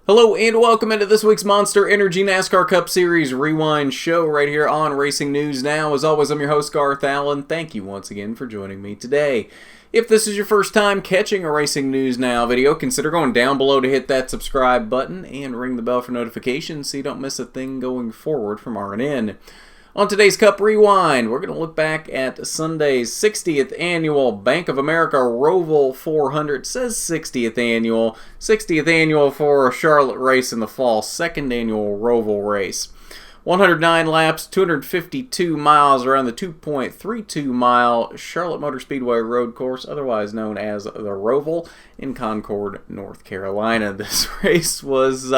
Hello and welcome into this week's Monster Energy NASCAR Cup Series Rewind show right here on Racing News Now. As always, I'm your host, Garth Allen. Thank you once again for joining me today. If this is your first time catching a Racing News Now video, consider going down below to hit that subscribe button and ring the bell for notifications so you don't miss a thing going forward from R&N. On today's Cup Rewind, we're going to look back at Sunday's 60th Annual Bank of America Roval 400. It says 60th Annual. 60th Annual for a Charlotte race in the fall. Second Annual Roval race. 109 laps, 252 miles around the 2.32-mile Charlotte Motor Speedway road course, otherwise known as the Roval, in Concord, North Carolina. This race was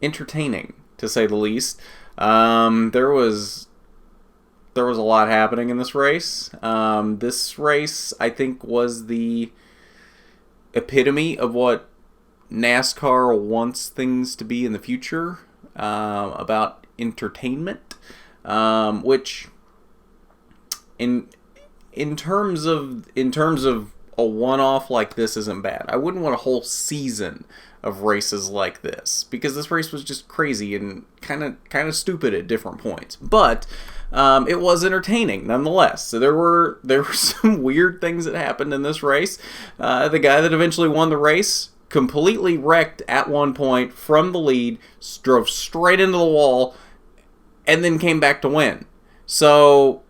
entertaining, to say the least. There was a lot happening in this race. This race, I think, was the epitome of what NASCAR wants things to be in the future, about entertainment, which in terms of a one-off like this isn't bad. I wouldn't want a whole season of races like this, because this race was just crazy and kind of stupid at different points. But it was entertaining nonetheless. So there were some weird things that happened in this race. The guy that eventually won the race completely wrecked at one point from the lead, drove straight into the wall, and then came back to win. So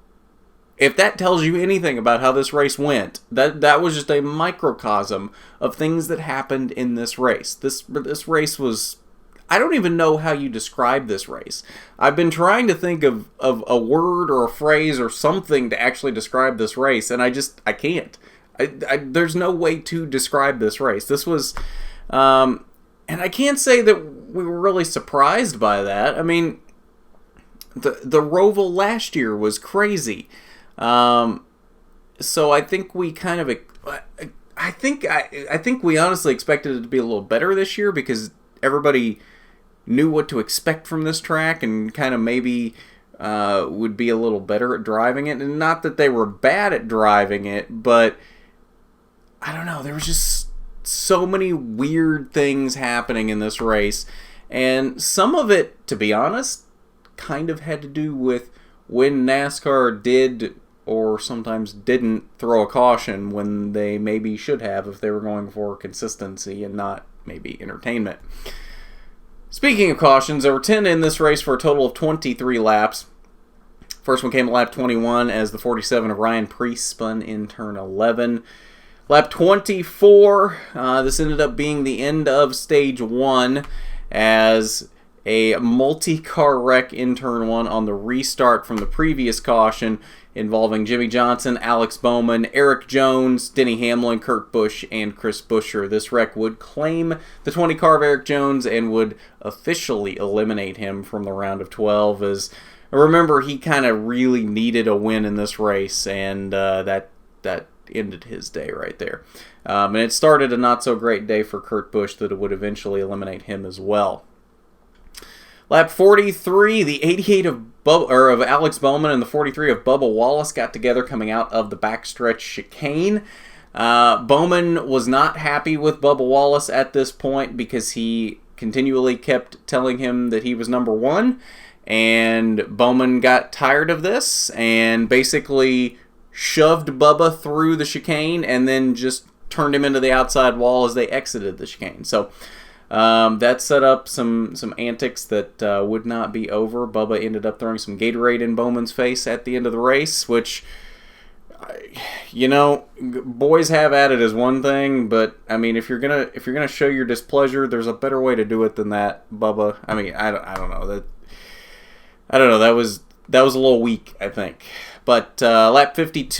if that tells you anything about how this race went, that was just a microcosm of things that happened in this race. This race was, I don't even know how you describe this race. I've been trying to think of a word or a phrase or something to actually describe this race, and I can't. There's no way to describe this race. This was, and I can't say that we were really surprised by that. I mean, the Roval last year was crazy. So I think we kind of, I think we honestly expected it to be a little better this year, because everybody knew what to expect from this track and kind of maybe would be a little better at driving it. And not that they were bad at driving it, but I don't know, there was just so many weird things happening in this race. And some of it, to be honest, kind of had to do with when NASCAR did or sometimes didn't throw a caution when they maybe should have, if they were going for consistency and not maybe entertainment. Speaking of cautions, there were 10 in this race for a total of 23 laps. First one came at lap 21 as the 47 of Ryan Preece spun in turn 11. Lap 24, this ended up being the end of stage 1 as a multi-car wreck in turn 1 on the restart from the previous caution involving Jimmie Johnson, Alex Bowman, Erik Jones, Denny Hamlin, Kurt Busch, and Chris Buescher. This wreck would claim the 20 car of Erik Jones and would officially eliminate him from the round of 12, as remember, he kind of really needed a win in this race, and that ended his day right there. And it started a not so great day for Kurt Busch that it would eventually eliminate him as well. Lap 43, the 88 of Alex Bowman and the 43 of Bubba Wallace got together coming out of the backstretch chicane. Bowman was not happy with Bubba Wallace at this point because he continually kept telling him that he was number one, and Bowman got tired of this and basically shoved Bubba through the chicane and then just turned him into the outside wall as they exited the chicane. So that set up some antics that would not be over. Bubba ended up throwing some Gatorade in Bowman's face at the end of the race, which, you know, boys have at it is one thing, but I mean, if you're gonna show your displeasure, there's a better way to do it than that, Bubba. I mean, I don't know. That was a little weak, I think. But lap 50,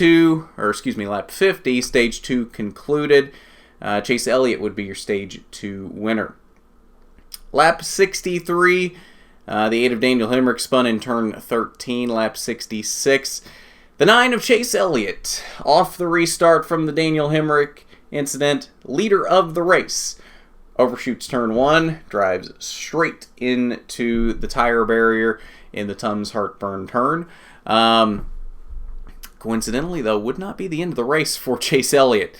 stage 2 concluded. Chase Elliott would be your stage 2 winner. Lap 63, the 8 of Daniel Hemrick spun in turn 13. Lap 66, the 9 of Chase Elliott off the restart from the Daniel Hemrick incident, leader of the race, overshoots turn 1, drives straight into the tire barrier in the Tums Heartburn turn. Coincidentally, though, would not be the end of the race for Chase Elliott.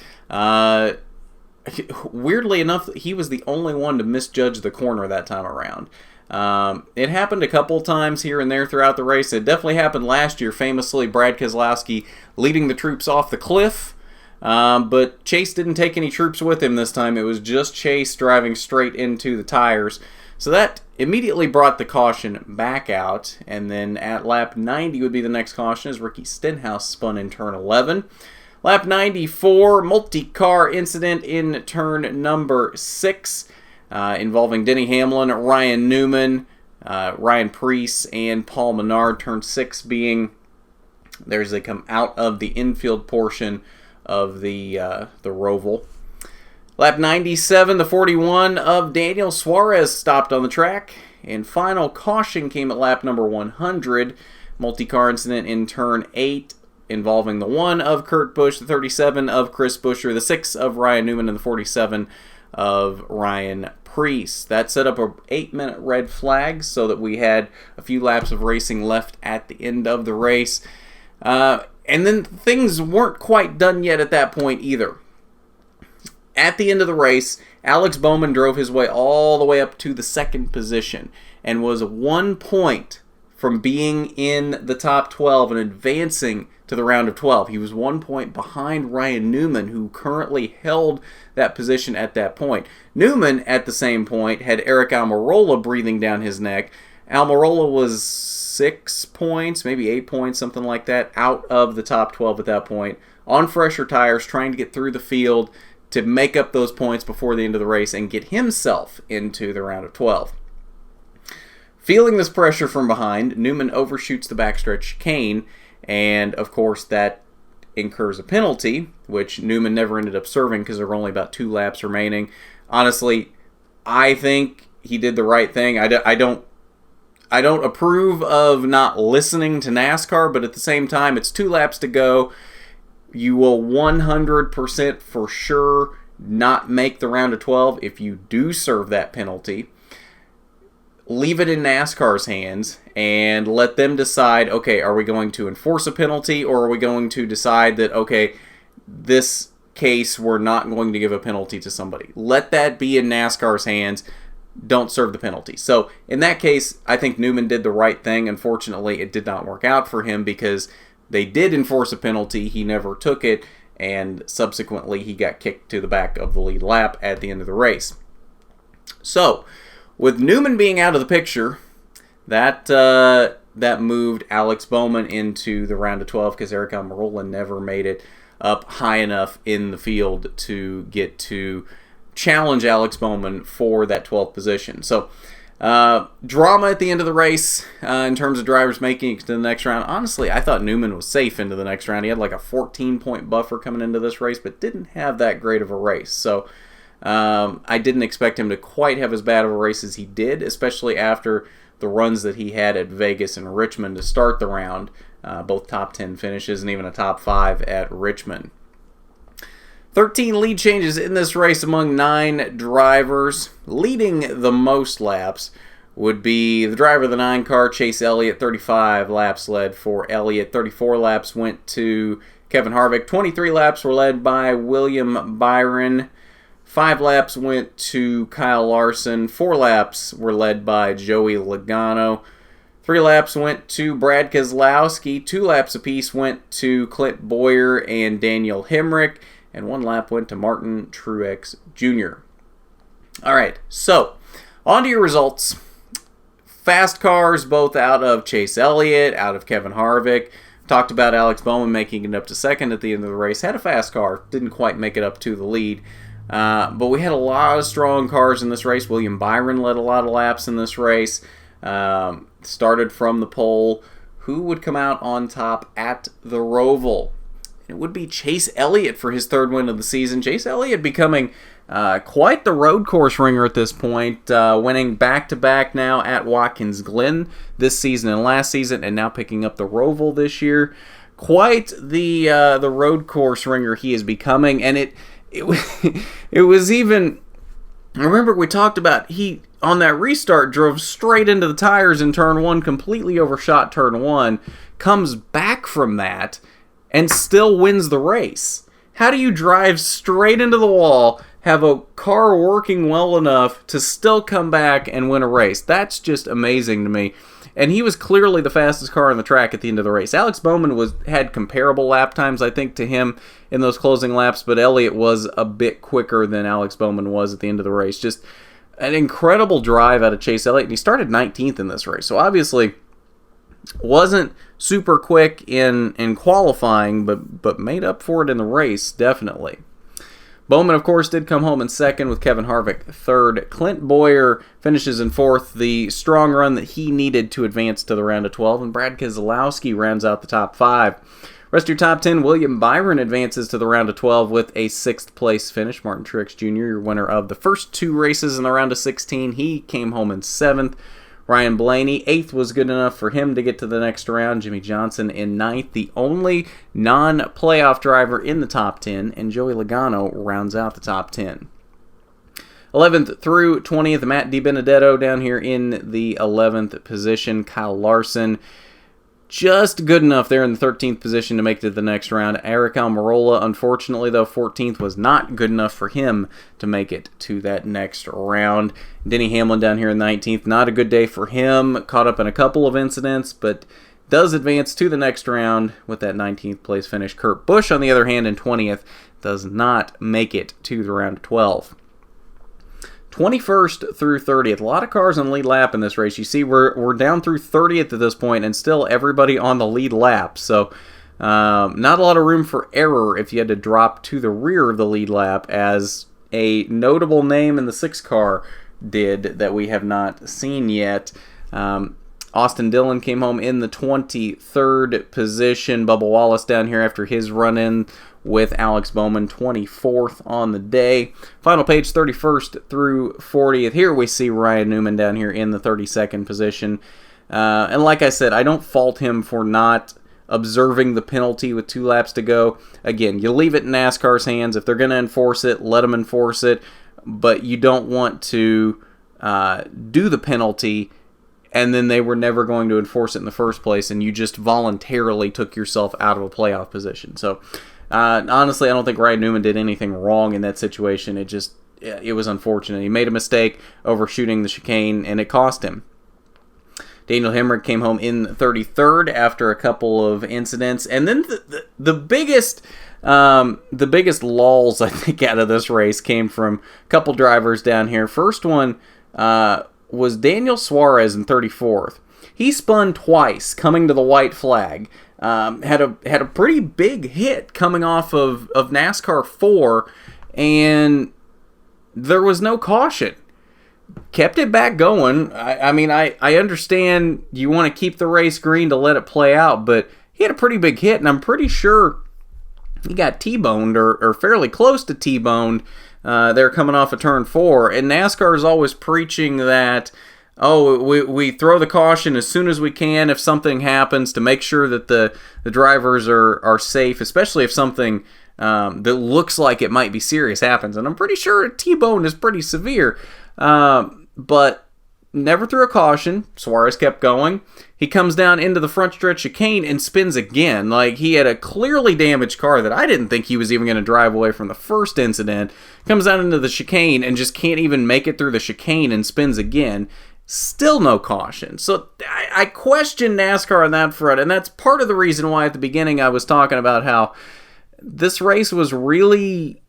weirdly enough, he was the only one to misjudge the corner that time around. It happened a couple times here and there throughout the race. It definitely happened last year, famously Brad Keselowski leading the troops off the cliff. But Chase didn't take any troops with him this time. It was just Chase driving straight into the tires. So that immediately brought the caution back out. And then at lap 90 would be the next caution as Ricky Stenhouse spun in turn 11. Lap 94, multi-car incident in turn number 6. Involving Denny Hamlin, Ryan Newman, Ryan Preece, and Paul Menard. Turn 6 being as they come out of the infield portion of the Roval. Lap 97, the 41 of Daniel Suarez stopped on the track. And final caution came at lap number 100. Multi-car incident in turn 8 involving the 1 of Kurt Busch, the 37 of Chris Buescher, the 6 of Ryan Newman, and the 47 of Ryan Preece. That set up a 8-minute red flag so that we had a few laps of racing left at the end of the race. And then things weren't quite done yet at that point either. At the end of the race, Alex Bowman drove his way all the way up to the 2nd position and was 1 point from being in the top 12 and advancing to the round of 12. He was 1 point behind Ryan Newman, who currently held that position at that point. Newman, at the same point, had Eric Almirola breathing down his neck. Almirola was 6 points, maybe 8 points, something like that, out of the top 12 at that point, on fresher tires, trying to get through the field to make up those points before the end of the race and get himself into the round of 12. Feeling this pressure from behind, Newman overshoots the backstretch chicane, and of course that incurs a penalty, which Newman never ended up serving because there were only about 2 laps remaining. Honestly, I think he did the right thing. I don't approve of not listening to NASCAR, but at the same time, it's 2 laps to go. You will 100% for sure not make the round of 12 if you do serve that penalty. Leave it in NASCAR's hands and let them decide, okay, are we going to enforce a penalty, or are we going to decide that, okay, this case we're not going to give a penalty to somebody. Let that be in NASCAR's hands. Don't serve the penalty. So in that case, I think Newman did the right thing. Unfortunately, it did not work out for him because they did enforce a penalty. He never took it, and subsequently he got kicked to the back of the lead lap at the end of the race. So with Newman being out of the picture, that moved Alex Bowman into the round of 12 because Eric Almirola never made it up high enough in the field to get to challenge Alex Bowman for that 12th position. So drama at the end of the race in terms of drivers making it to the next round. Honestly, I thought Newman was safe into the next round. He had like a 14-point buffer coming into this race, but didn't have that great of a race. So I didn't expect him to quite have as bad of a race as he did, especially after the runs that he had at Vegas and Richmond to start the round, both top 10 finishes and even a top 5 at Richmond. 13 lead changes in this race among 9 drivers. Leading the most laps would be the driver of the 9 car, Chase Elliott. 35 laps led for Elliott. 34 laps went to Kevin Harvick. 23 laps were led by William Byron. 5 laps went to Kyle Larson. 4 laps were led by Joey Logano. 3 laps went to Brad Keselowski. 2 laps apiece went to Clint Boyer and Daniel Hemrick. And 1 lap went to Martin Truex Jr. All right, so on to your results. Fast cars, both out of Chase Elliott, out of Kevin Harvick. Talked about Alex Bowman making it up to second at the end of the race. Had a fast car, didn't quite make it up to the lead. But we had a lot of strong cars in this race. William Byron led a lot of laps in this race. Started from the pole. Who would come out on top at the Roval? It would be Chase Elliott for his 3rd win of the season. Chase Elliott becoming quite the road course ringer at this point, winning back-to-back now at Watkins Glen this season and last season, and now picking up the Roval this year. Quite the road course ringer he is becoming, and it was even. Remember we talked about he on that restart drove straight into the tires in turn 1, completely overshot turn 1, comes back from that, and still wins the race. How do you drive straight into the wall, have a car working well enough to still come back and win a race. That's just amazing to me. And he was clearly the fastest car on the track at the end of the race. Alex Bowman had comparable lap times, I think, to him in those closing laps, but Elliott was a bit quicker than Alex Bowman was at the end of the race. Just an incredible drive out of Chase Elliott, and he started 19th in this race. So obviously wasn't super quick in qualifying, but made up for it in the race, definitely. Bowman, of course, did come home in second with Kevin Harvick third. Clint Bowyer finishes in fourth, the strong run that he needed to advance to the round of 12, and Brad Keselowski rounds out the top 5. Rest of your top 10, William Byron advances to the round of 12 with a 6th place finish. Martin Truex Jr., your winner of the first 2 races in the round of 16, he came home in 7th. Ryan Blaney, 8th was good enough for him to get to the next round. Jimmy Johnson in 9th, the only non-playoff driver in the top 10, and Joey Logano rounds out the top 10. 11th through 20th, Matt DiBenedetto down here in the 11th position. Kyle Larson, just good enough there in the 13th position to make it to the next round. Eric Almirola, unfortunately, though, 14th was not good enough for him to make it to that next round. Denny Hamlin down here in 19th, not a good day for him. Caught up in a couple of incidents, but does advance to the next round with that 19th place finish. Kurt Busch, on the other hand, in 20th, does not make it to the round of 12. 21st through 30th. A lot of cars on lead lap in this race. You see, we're down through 30th at this point, and still everybody on the lead lap. So, not a lot of room for error if you had to drop to the rear of the lead lap, as a notable name in the 6 car did that we have not seen yet. Austin Dillon came home in the 23rd position. Bubba Wallace down here after his run-in with Alex Bowman, 24th on the day. Final page, 31st through 40th. Here we see Ryan Newman down here in the 32nd position. And like I said, I don't fault him for not observing the penalty with 2 laps to go. Again, you leave it in NASCAR's hands. If they're going to enforce it, let them enforce it. But you don't want to do the penalty and then they were never going to enforce it in the first place, and you just voluntarily took yourself out of a playoff position. So, honestly, I don't think Ryan Newman did anything wrong in that situation. It was unfortunate. He made a mistake overshooting the chicane, and it cost him. Daniel Hemrick came home in 33rd after a couple of incidents, and then the biggest lulls I think out of this race came from a couple drivers down here. First one was Daniel Suarez in 34th. He spun twice coming to the white flag. Had a pretty big hit coming off of NASCAR 4, and there was no caution. Kept it back going. I understand you want to keep the race green to let it play out, but he had a pretty big hit, and I'm pretty sure he got T-boned or fairly close to T-boned. They're coming off of turn 4, and NASCAR is always preaching that, we throw the caution as soon as we can if something happens to make sure that the drivers are safe, especially if something that looks like it might be serious happens. And I'm pretty sure a T-bone is pretty severe, but never threw a caution. Suarez kept going. He comes down into the front stretch chicane and spins again. Like, he had a clearly damaged car that I didn't think he was even going to drive away from the first incident. Comes down into the chicane and just can't even make it through the chicane and spins again. Still no caution. So I question NASCAR on that front, and that's part of the reason why at the beginning I was talking about how this race was really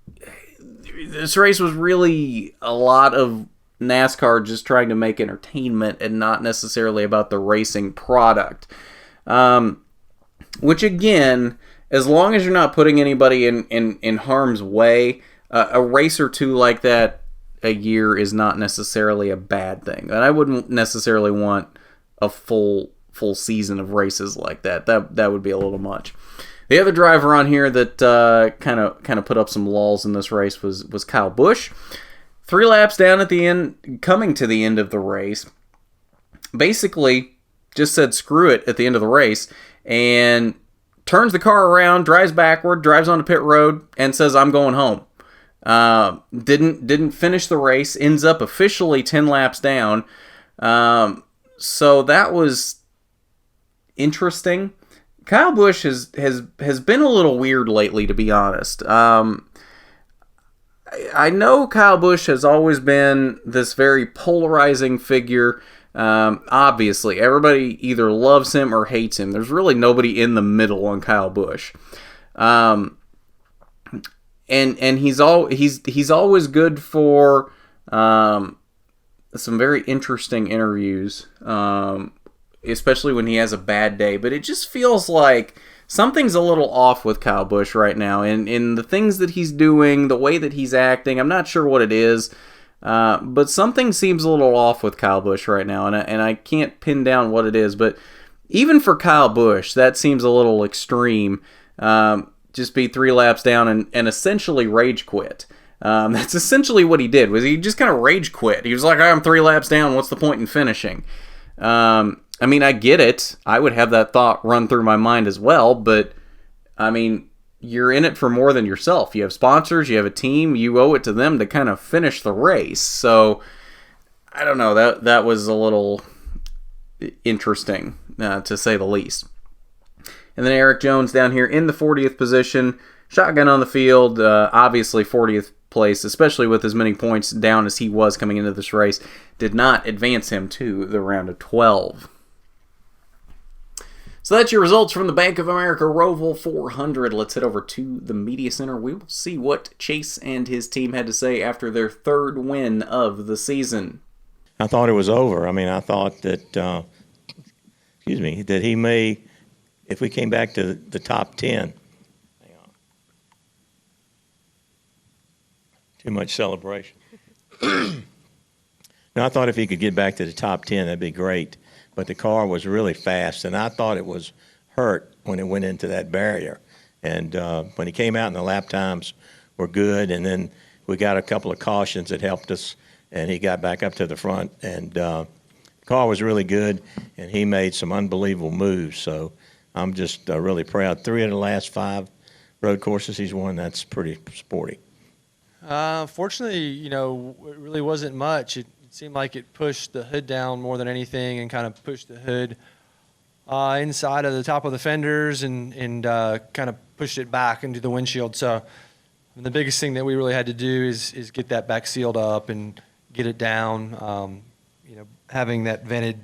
a lot of NASCAR just trying to make entertainment and not necessarily about the racing product. Which, again, as long as you're not putting anybody in harm's way, a race or two like that a year is not necessarily a bad thing. And I wouldn't necessarily want a full season of races like that. That would be a little much. The other driver on here that kind of put up some lulls in this race was Kyle Busch. 3 laps down at the end, coming to the end of the race, basically just said screw it at the end of the race and turns the car around, drives backward, drives onto pit road, and says, I'm going home. Didn't finish the race, ends up officially 10 laps down. So that was interesting. Kyle Busch has been a little weird lately, to be honest. I know Kyle Busch has always been this very polarizing figure. Obviously, everybody either loves him or hates him. There's really nobody in the middle on Kyle Busch. And he's always good for some very interesting interviews, especially when he has a bad day. But it just feels like something's a little off with Kyle Busch right now. In the things that he's doing, the way that he's acting, I'm not sure what it is. But something seems a little off with Kyle Busch right now, and I can't pin down what it is. But even for Kyle Busch, that seems a little extreme. Just be 3 laps down and essentially rage quit. That's essentially what he did. Was he just kind of rage quit? He was like, I'm 3 laps down. What's the point in finishing? I mean, I get it. I would have that thought run through my mind as well. But I mean, you're in it for more than yourself. You have sponsors, you have a team, you owe it to them to kind of finish the race. So, I don't know, that was a little interesting, to say the least. And then Erik Jones down here in the 40th position, shotgun on the field, obviously 40th place, especially with as many points down as he was coming into this race, did not advance him to the round of 12. So that's your results from the Bank of America Roval 400. Let's head over to the Media Center. We will see what Chase and his team had to say after their 3rd win of the season. I thought it was over. I mean, I thought that, that he may, if we came back to the top 10, hang on, too much celebration. No, I thought if he could get back to the top 10, that'd be great. But the car was really fast, and I thought it was hurt when it went into that barrier. And when he came out and the lap times were good, and then we got a couple of cautions that helped us, and he got back up to the front. And the car was really good, and he made some unbelievable moves. So I'm just really proud. 3 of the last 5 road courses he's won, that's pretty sporty. Fortunately, it really wasn't much. It seemed like it pushed the hood down more than anything and kind of pushed the hood inside of the top of the fenders and kind of pushed it back into the windshield. So the biggest thing that we really had to do is get that back sealed up and get it down. Having that vented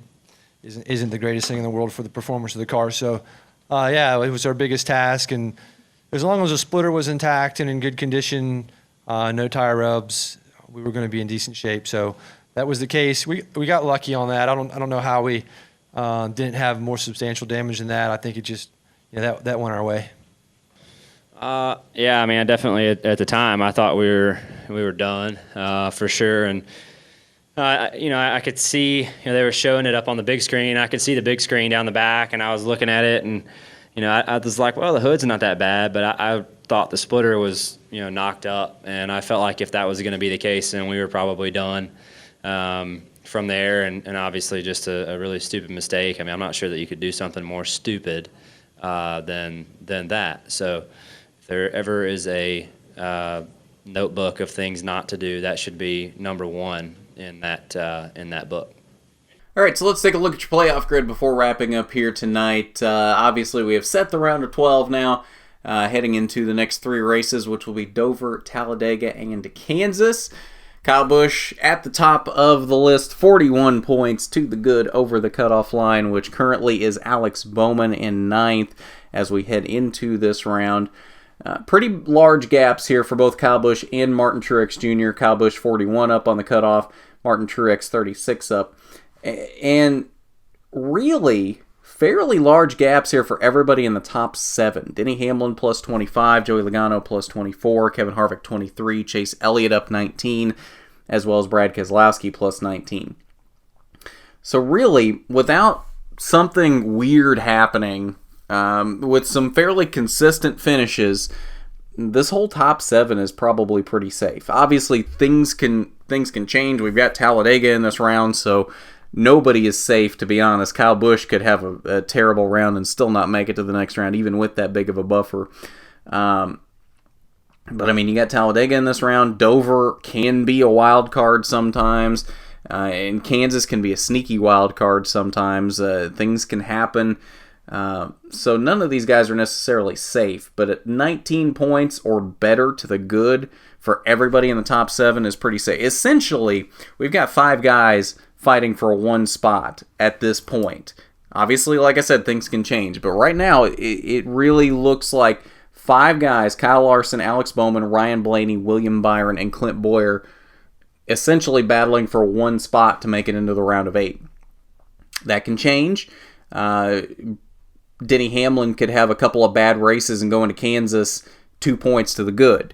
isn't the greatest thing in the world for the performance of the car. So, it was our biggest task. And as long as the splitter was intact and in good condition, no tire rubs, we were going to be in decent shape. So that was the case. We got lucky on that. I don't know how we didn't have more substantial damage than that. I think it just that went our way. I mean, I definitely at the time I thought we were done for sure, and I could see they were showing it up on the big screen. I could see the big screen down the back, and I was looking at it, and I was like, well, the hood's not that bad, but I thought the splitter was knocked up, and I felt like if that was going to be the case, then we were probably done. From there, and obviously just a really stupid mistake. I mean, I'm not sure that you could do something more stupid than that. So if there ever is a notebook of things not to do, that should be number 1 in that book. All right, so let's take a look at your playoff grid before wrapping up here tonight. Obviously, we have set the round of 12 now, heading into the next 3 races, which will be Dover, Talladega, and Kansas. Kyle Busch at the top of the list, 41 points to the good over the cutoff line, which currently is Alex Bowman in 9th as we head into this round. Pretty large gaps here for both Kyle Busch and Martin Truex Jr. Kyle Busch 41 up on the cutoff, Martin Truex 36 up. And really fairly large gaps here for everybody in the top 7. Denny Hamlin plus 25, Joey Logano plus 24, Kevin Harvick 23, Chase Elliott up 19, as well as Brad Keselowski plus 19. So really, without something weird happening, with some fairly consistent finishes, this whole top 7 is probably pretty safe. Obviously, things can change. We've got Talladega in this round, so nobody is safe, to be honest. Kyle Busch could have a terrible round and still not make it to the next round, even with that big of a buffer. But, I mean, you got Talladega in this round. Dover can be a wild card sometimes. And Kansas can be a sneaky wild card sometimes. Things can happen. So none of these guys are necessarily safe. But at 19 points or better to the good for everybody in the top 7 is pretty safe. Essentially, we've got 5 guys fighting for one spot at this point. Obviously, like I said, things can change, but right now it really looks like 5 guys, Kyle Larson, Alex Bowman, Ryan Blaney, William Byron, and Clint Boyer, essentially battling for one spot to make it into the round of 8. That can change. Denny Hamlin could have a couple of bad races and go into Kansas 2 points to the good.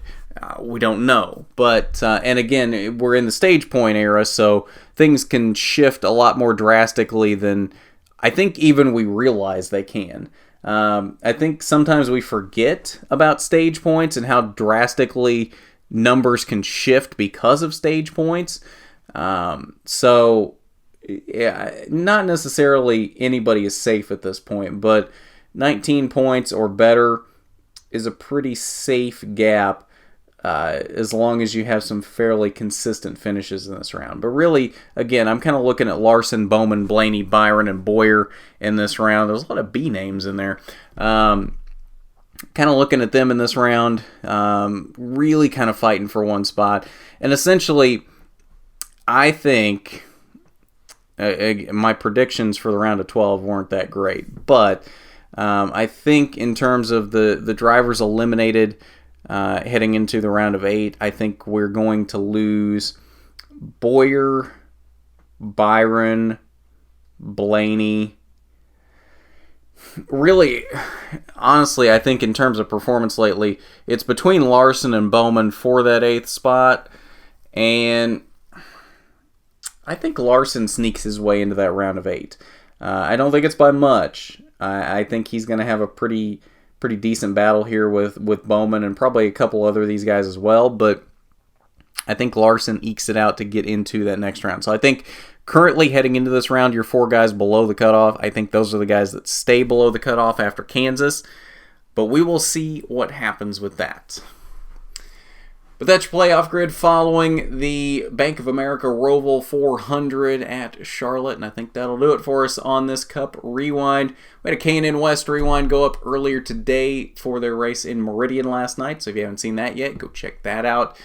We don't know. But, and again, we're in the stage point era, so things can shift a lot more drastically than I think even we realize they can. I think sometimes we forget about stage points and how drastically numbers can shift because of stage points. So, yeah, not necessarily anybody is safe at this point, but 19 points or better is a pretty safe gap as long as you have some fairly consistent finishes in this round. But really, again, I'm kind of looking at Larson, Bowman, Blaney, Byron, and Boyer in this round. There's a lot of B names in there. Kind of looking at them in this round, really kind of fighting for one spot. And essentially, I think my predictions for the round of 12 weren't that great. But I think in terms of the drivers eliminated heading into the round of 8, I think we're going to lose Boyer, Byron, Blaney. Really, honestly, I think in terms of performance lately, it's between Larson and Bowman for that 8th spot. And I think Larson sneaks his way into that round of 8. I don't think it's by much. I think he's going to have a pretty decent battle here with Bowman and probably a couple other of these guys as well. But I think Larson ekes it out to get into that next round. So I think currently heading into this round, you're 4 guys below the cutoff. I think those are the guys that stay below the cutoff after Kansas. But we will see what happens with that. But that's your playoff grid following the Bank of America Roval 400 at Charlotte. And I think that'll do it for us on this Cup Rewind. We had a K&N West Rewind go up earlier today for their race in Meridian last night. So if you haven't seen that yet, go check that out.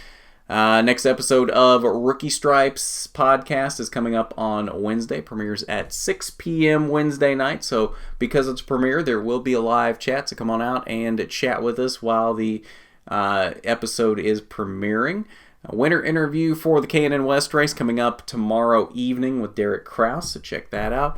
Next episode of Rookie Stripes podcast is coming up on Wednesday. Premieres at 6 p.m. Wednesday night. So because it's a premiere, there will be a live chat. So come on out and chat with us while the episode is premiering. A winner interview for the K&N West race coming up tomorrow evening with Derek Krause, so check that out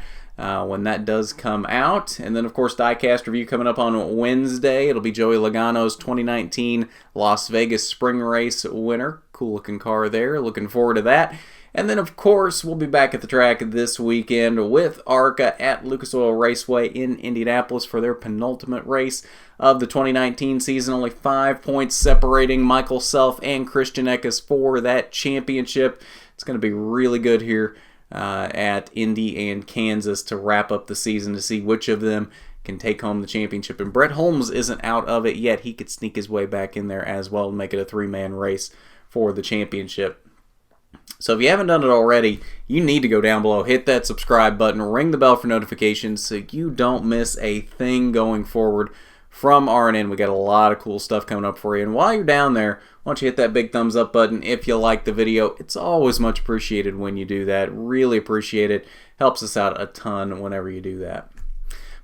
when that does come out. And then, of course, diecast review coming up on Wednesday. It'll be Joey Logano's 2019 Las Vegas Spring Race winner. Cool looking car there. Looking forward to that. And then, of course, we'll be back at the track this weekend with ARCA at Lucas Oil Raceway in Indianapolis for their penultimate race of the 2019 season. Only 5 points separating Michael Self and Christian Eckes for that championship. It's going to be really good here at Indy and Kansas to wrap up the season to see which of them can take home the championship. And Brett Holmes isn't out of it yet. He could sneak his way back in there as well and make it a 3-man race for the championship. So if you haven't done it already, you need to go down below, hit that subscribe button, ring the bell for notifications so you don't miss a thing going forward from RNN. We got a lot of cool stuff coming up for you. And while you're down there, why don't you hit that big thumbs up button if you like the video. It's always much appreciated when you do that. Really appreciate it. Helps us out a ton whenever you do that.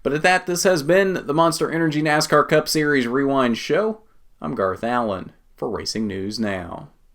But at that, this has been the Monster Energy NASCAR Cup Series Rewind Show. I'm Garth Allen for Racing News Now.